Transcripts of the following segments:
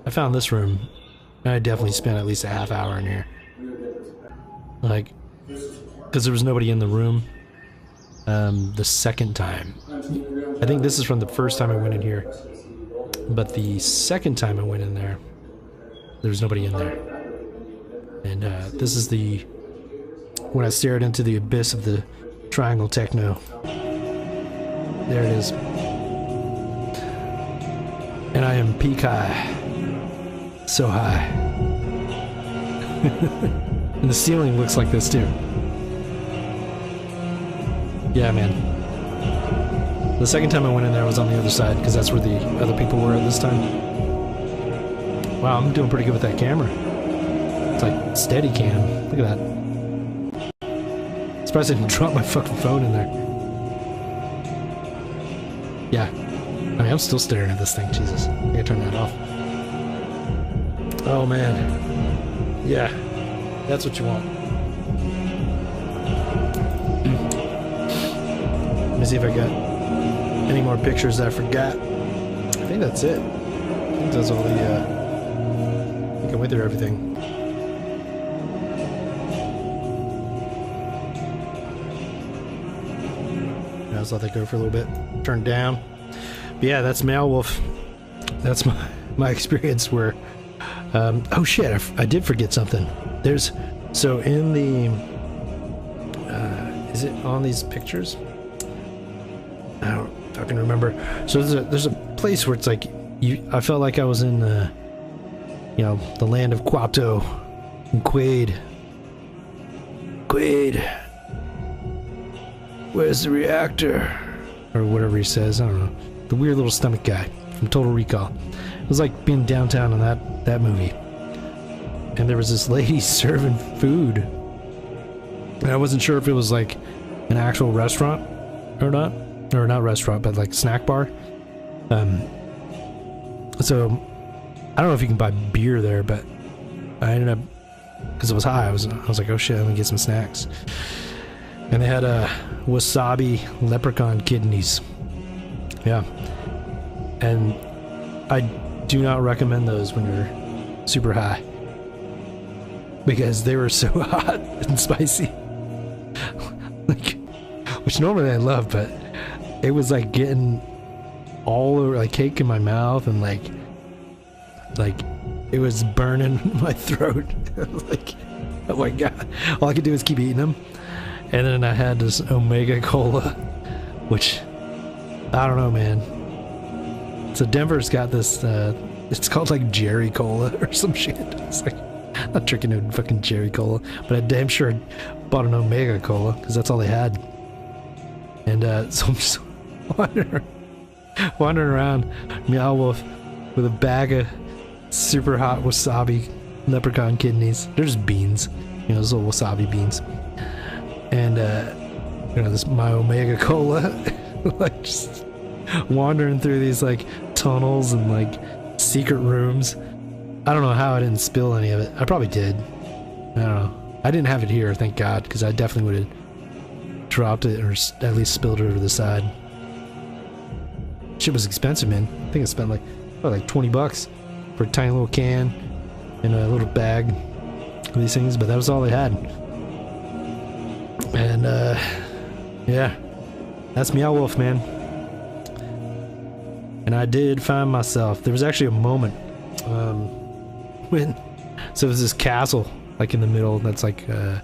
I found this room. I definitely spent at least a half hour in here. Like, because there was nobody in the room the second time. I think this is from the first time I went in here. But the second time I went in there, there was nobody in there. And this is the... when I stared into the abyss of the triangle techno. There it is. And I am peak high. So high. And the ceiling looks like this too. Yeah, man. The second time I went in there was on the other side, because that's where the other people were at this time. Wow, I'm doing pretty good with that camera. It's like steady cam. Look at that. Surprised I didn't drop my fucking phone in there. Yeah. I mean, I'm still staring at this thing. Jesus. I gotta turn that off. Oh, man. Yeah. That's what you want. Let me see if I got any more pictures that I forgot. I think that's it. I think that's all the, I think I went through everything. I just let that go for a little bit. Turn down. But yeah, that's Meow Wolf. That's my experience where... oh shit, I did forget something. There's... So in the... is it on these pictures? I don't fucking remember. So there's a place where it's like... I felt like I was in the... You know, the land of Quato. And Quaid. Quaid. Where's the reactor? Or whatever he says, I don't know. The weird little stomach guy from Total Recall. It was like being downtown in that movie. And there was this lady serving food. And I wasn't sure if it was like an actual restaurant or not. Or not restaurant, but like snack bar. So, I don't know if you can buy beer there, but I ended up, because it was high, I was like, oh shit, let me get some snacks. And they had wasabi leprechaun kidneys. Yeah. And I do not recommend those when you're super high. Because they were so hot and spicy. Like, which normally I love, but it was like getting all over, like cake in my mouth, and like it was burning my throat. Like, oh my god. All I could do was keep eating them. And then I had this Omega Cola, which, I don't know, man. So Denver's got this, it's called like Jerry Cola or some shit. It's like, I'm not drinking no fucking Jerry Cola, but I damn sure bought an Omega Cola, because that's all they had. And so I'm just wandering around Meow Wolf with a bag of super hot wasabi leprechaun kidneys. They're just beans, you know, those little wasabi beans. And, you know, my Omega Cola, like, just wandering through these, like, tunnels and, like, secret rooms. I don't know how I didn't spill any of it. I probably did. I don't know. I didn't have it here, thank God, because I definitely would have dropped it, or at least spilled it over the side. Shit was expensive, man. I think I spent, like 20 bucks for a tiny little can and a little bag of these things, but that was all they had. And, yeah, that's Meow Wolf, man. And I did find myself, there was actually a moment, when, so there's this castle, like in the middle, that's like, you know,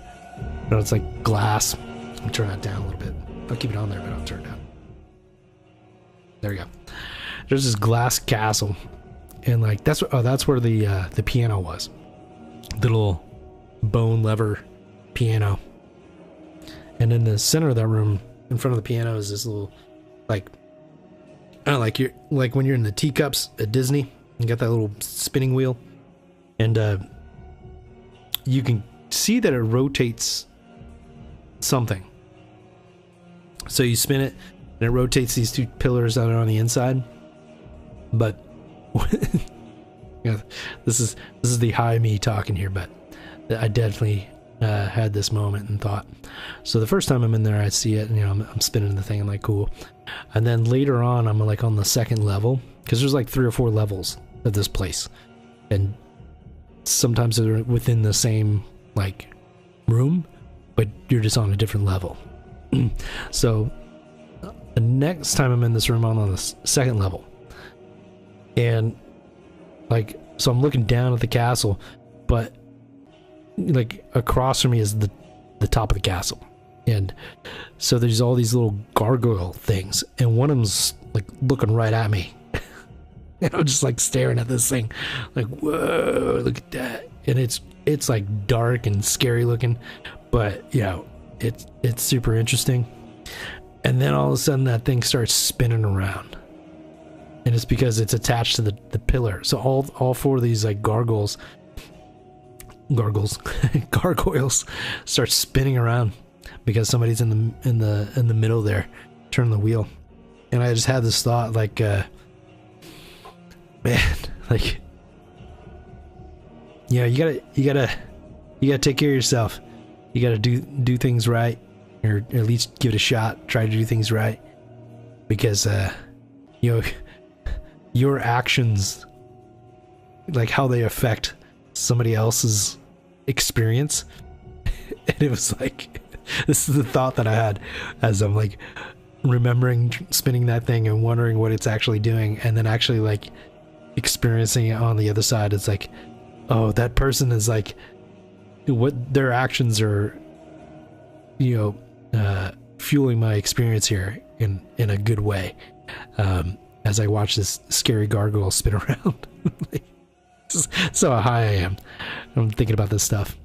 it's like glass. Let me turn that down a little bit. I'll keep it on there, but I'll turn it down. There we go. There's this glass castle, and like, that's where the piano was. The little bone lever piano. And in the center of that room, in front of the piano, is this little, like, I don't know, like when you're in the teacups at Disney, you got that little spinning wheel, and you can see that it rotates something. So you spin it, and it rotates these two pillars that are on the inside. But yeah, this is the high me talking here, but I definitely had this moment and thought. So the first time I'm in there, I see it, and you know, I'm spinning the thing, I'm like, cool. And then later on, I'm like on the second level, because there's like 3 or 4 levels of this place. and sometimes they're within the same like room, but you're just on a different level. So the next time I'm in this room, I'm on the second level, and like, so I'm looking down at the castle, but like across from me is the top of the castle, and so there's all these little gargoyle things, and one of them's like looking right at me. And I'm just like staring at this thing like, whoa, look at that. And it's like dark and scary looking, but you know, it's super interesting. And then all of a sudden that thing starts spinning around, and it's because it's attached to the pillar. So all four of these like gargoyles start spinning around because somebody's in the middle there turning the wheel. And I just had this thought like, man, like, you know, you gotta take care of yourself. You gotta do things right, or at least give it a shot. Try to do things right, because you know, your actions, like how they affect somebody else's experience. And it was like, this is the thought that I had as I'm like remembering spinning that thing and wondering what it's actually doing, and then actually like experiencing it on the other side. It's like, oh, that person is like, what their actions are, you know, fueling my experience here in a good way, as I watch this scary gargoyle spin around. Like, so high I am. I'm thinking about this stuff.